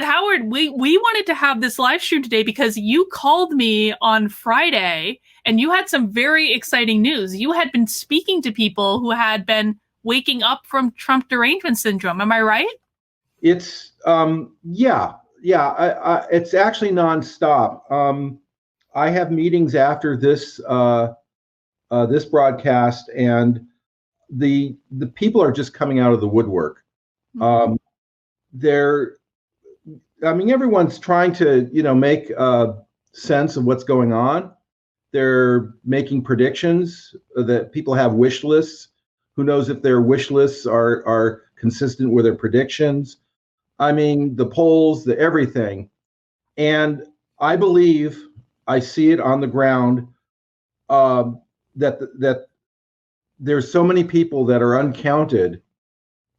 But Howard, we wanted to have this live stream today because you called me on Friday and you had some very exciting news. You had been speaking to people who had been waking up from Trump Derangement Syndrome. Am I right? It's yeah. It's actually nonstop. I have meetings after this this broadcast, and the people are just coming out of the woodwork. Mm-hmm. Everyone's trying to make sense of what's going on. They're making predictions that people have wish lists. Who knows if their wish lists are consistent with their predictions? I mean, the polls, the everything. And I believe I see it on the ground that there's so many people that are uncounted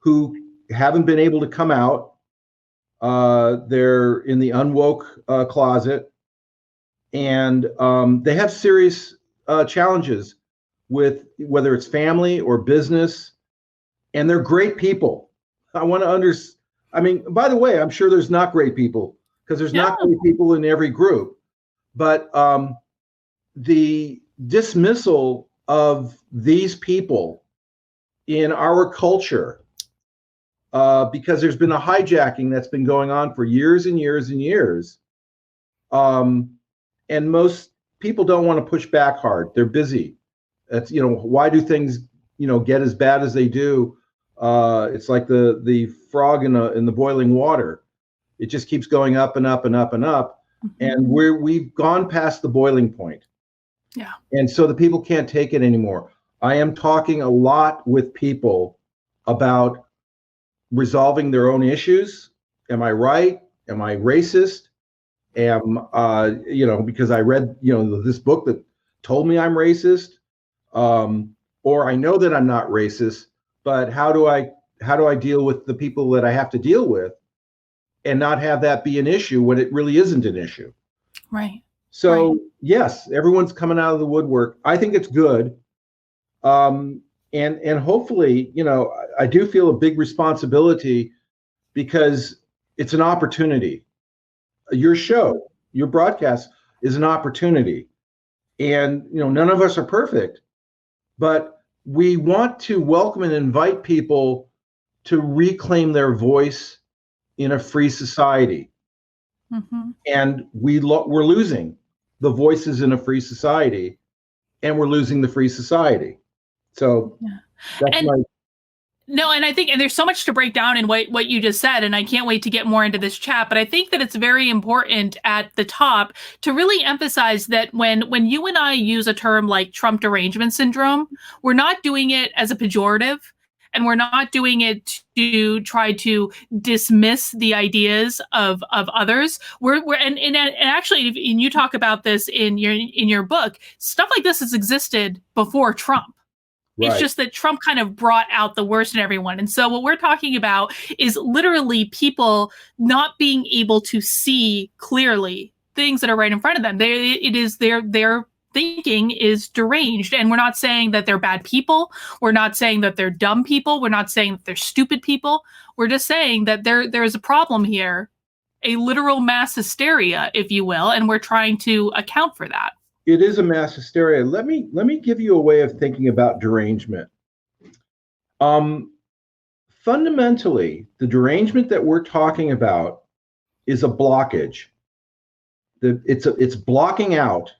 who haven't been able to come out. They're in the unwoke closet, and they have serious challenges with whether it's family or business, and they're great people. I want to by the way, I'm sure there's not great people, because there's not great people in every group, but the dismissal of these people in our culture, because there's been a hijacking that's been going on for years and years and years, and most people don't want to push back hard. They're busy. That's why do things get as bad as they do? It's like the frog in the boiling water. It just keeps going up and up and up and up. Mm-hmm. And we've gone past the boiling point. Yeah. And so the people can't take it anymore. I am talking a lot with people about resolving their own issues. Am I right? Am I racist? Because I read, this book that told me I'm racist, or I know that I'm not racist, but how do I deal with the people that I have to deal with and not have that be an issue when it really isn't an issue? Right. So right. Yes, everyone's coming out of the woodwork. I think it's good. And hopefully, I do feel a big responsibility, because it's an opportunity. Your show, your broadcast is an opportunity. And, none of us are perfect, but we want to welcome and invite people to reclaim their voice in a free society. Mm-hmm. And we're losing the voices in a free society, and we're losing the free society. So that's my... No, and I think, and there's so much to break down in what you just said, and I can't wait to get more into this chat, but I think that it's very important at the top to really emphasize that when you and I use a term like Trump Derangement Syndrome, we're not doing it as a pejorative, and we're not doing it to try to dismiss the ideas of others. And actually, and you talk about this in your book, stuff like this has existed before Trump. Right. It's just that Trump kind of brought out the worst in everyone. And so what we're talking about is literally people not being able to see clearly things that are right in front of them. Their thinking is deranged. And we're not saying that they're bad people. We're not saying that they're dumb people. We're not saying that they're stupid people. We're just saying that there's a problem here, a literal mass hysteria, if you will, and we're trying to account for that. It is a mass hysteria. Let me give you a way of thinking about derangement. Fundamentally, the derangement that we're talking about is a blockage. It's blocking out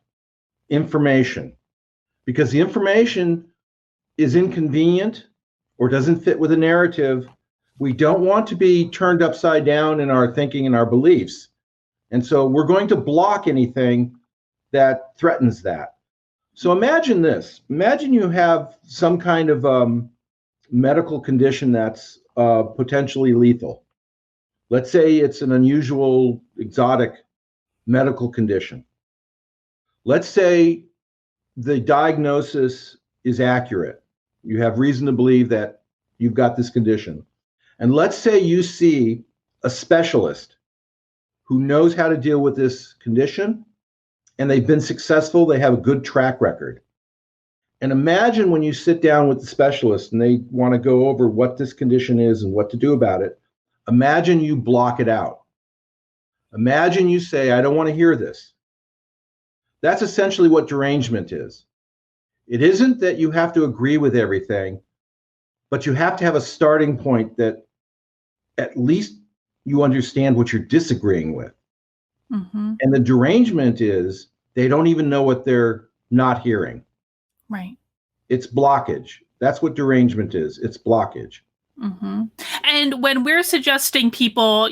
information, because the information is inconvenient or doesn't fit with a narrative. We don't want to be turned upside down in our thinking and our beliefs. And so we're going to block anything that threatens that. So imagine this. Imagine you have some kind of medical condition that's potentially lethal. Let's say it's an unusual, exotic medical condition. Let's say the diagnosis is accurate. You have reason to believe that you've got this condition. And let's say you see a specialist who knows how to deal with this condition, and they've been successful. They have a good track record. And imagine when you sit down with the specialist and they want to go over what this condition is and what to do about it. Imagine you block it out. Imagine you say, I don't want to hear this. That's essentially what derangement is. It isn't that you have to agree with everything, but you have to have a starting point that at least you understand what you're disagreeing with. Mm-hmm. And the derangement is they don't even know what they're not hearing. Right. It's blockage. That's what derangement is. It's blockage. Mm-hmm. And when we're suggesting people,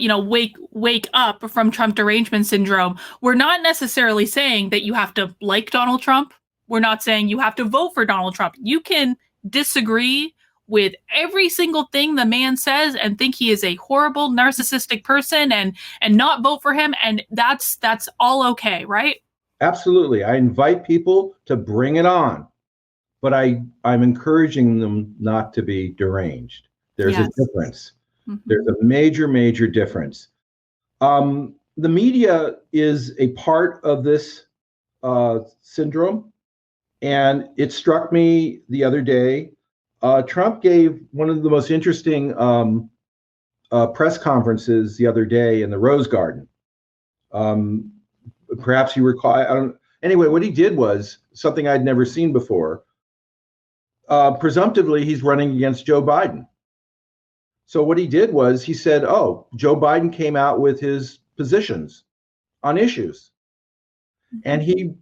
wake up from Trump derangement syndrome, we're not necessarily saying that you have to like Donald Trump. We're not saying you have to vote for Donald Trump. You can disagree with every single thing the man says and think he is a horrible narcissistic person and not vote for him, and that's all okay, right? Absolutely. I invite people to bring it on, but I'm encouraging them not to be deranged. There's Yes. a difference. Mm-hmm. There's a major difference. The media is a part of this syndrome, and it struck me the other day. Trump gave one of the most interesting press conferences the other day in the Rose Garden. Perhaps you recall. I don't. Anyway, what he did was something I'd never seen before. Presumptively, he's running against Joe Biden. So what he did was he said, "Oh, Joe Biden came out with his positions on issues," and he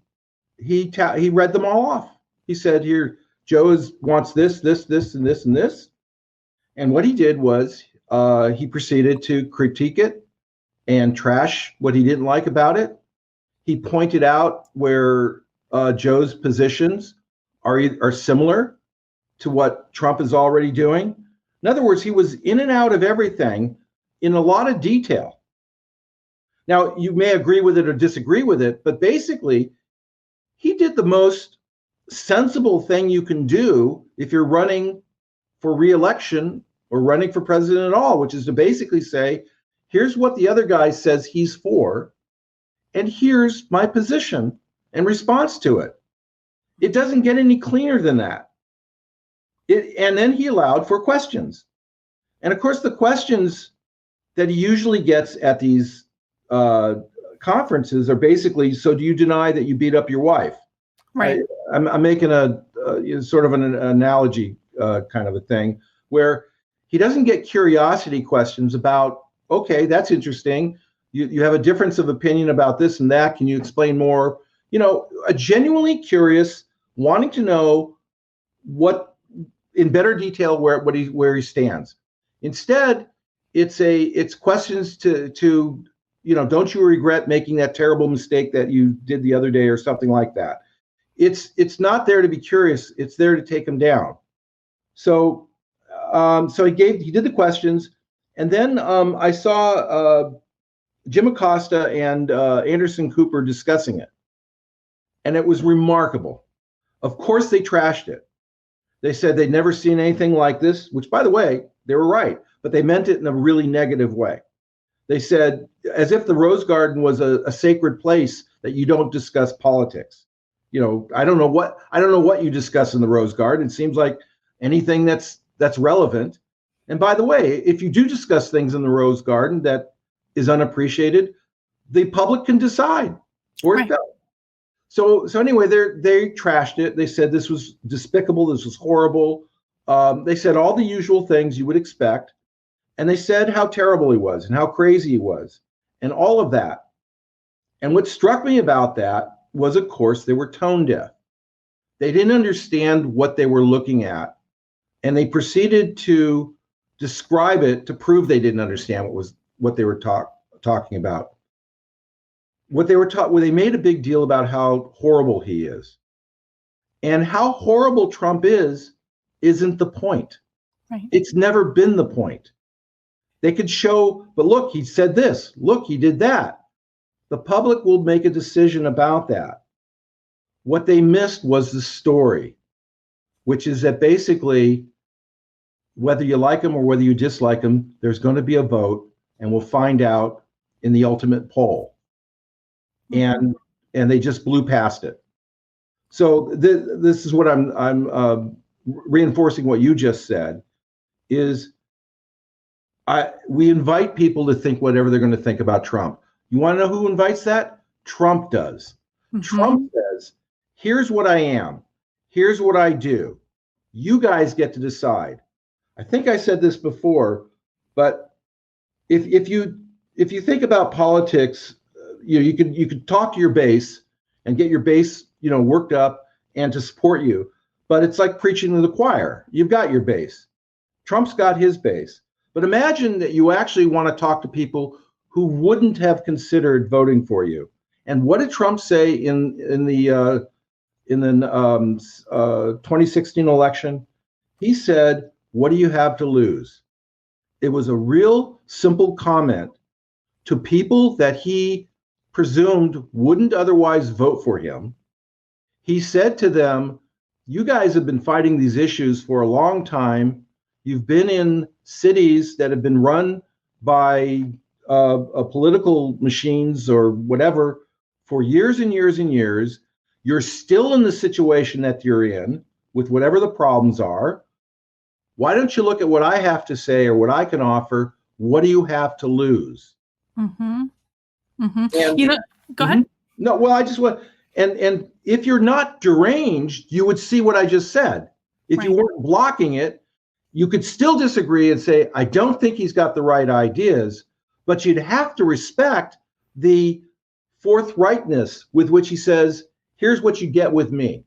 read them all off. He said, "Here, Joe wants this, and this, and this." And what he did was he proceeded to critique it and trash what he didn't like about it. He pointed out where Joe's positions are similar to what Trump is already doing. In other words, he was in and out of everything in a lot of detail. Now, you may agree with it or disagree with it, but basically, he did the most sensible thing you can do if you're running for re-election or running for president at all, which is to basically say, here's what the other guy says he's for, and here's my position in response to it. It doesn't get any cleaner than that. And then he allowed for questions. And of course, the questions that he usually gets at these conferences are basically, so do you deny that you beat up your wife? Right. I'm making a sort of an analogy kind of a thing where he doesn't get curiosity questions about, okay, that's interesting. You have a difference of opinion about this and that. Can you explain more? A genuinely curious, wanting to know what in better detail where he stands. Instead, it's questions to don't you regret making that terrible mistake that you did the other day or something like that. It's not there to be curious. It's there to take him down. So he did the questions, and then I saw Jim Acosta and Anderson Cooper discussing it, and it was remarkable. Of course, they trashed it. They said they'd never seen anything like this, which, by the way, they were right, but they meant it in a really negative way. They said, as if the Rose Garden was a sacred place that you don't discuss politics. I don't know what you discuss in the Rose Garden. It seems like anything that's relevant. And by the way, if you do discuss things in the Rose Garden that is unappreciated, the public can decide for itself. So anyway, they trashed it. They said this was despicable. This was horrible. They said all the usual things you would expect. And they said how terrible he was and how crazy he was and all of that. And what struck me about that was, of course, they were tone deaf. They didn't understand what they were looking at. And they proceeded to describe it to prove they didn't understand what they were talking about. They made a big deal about how horrible he is. And how horrible Trump isn't the point. Right. It's never been the point. They could show, but look, he said this. Look, he did that. The public will make a decision about that. What they missed was the story, which is that basically, whether you like him or whether you dislike him, there's going to be a vote, and we'll find out in the ultimate poll. And they just blew past it. So this is what I'm reinforcing what you just said. Is we invite people to think whatever they're going to think about Trump. You want to know who invites that? Trump does. Trump says, here's what I am. Here's what I do. You guys get to decide. I think I said this before, but if you think about politics, you could talk to your base and get your base, worked up and to support you. But it's like preaching to the choir. You've got your base. Trump's got his base. But imagine that you actually want to talk to people who wouldn't have considered voting for you. And what did Trump say in the 2016 election? He said, "What do you have to lose?" It was a real simple comment to people that he presumed wouldn't otherwise vote for him. He said to them, you guys have been fighting these issues for a long time. You've been in cities that have been run by political machines or whatever for years and years and years. You're still in the situation that you're in with whatever the problems are. Why don't you look at what I have to say or what I can offer? What do you have to lose? And, go ahead. No, well, I just want, and if you're not deranged, you would see what I just said. If you weren't blocking it, you could still disagree and say, I don't think he's got the right ideas, but you'd have to respect the forthrightness with which he says, here's what you get with me.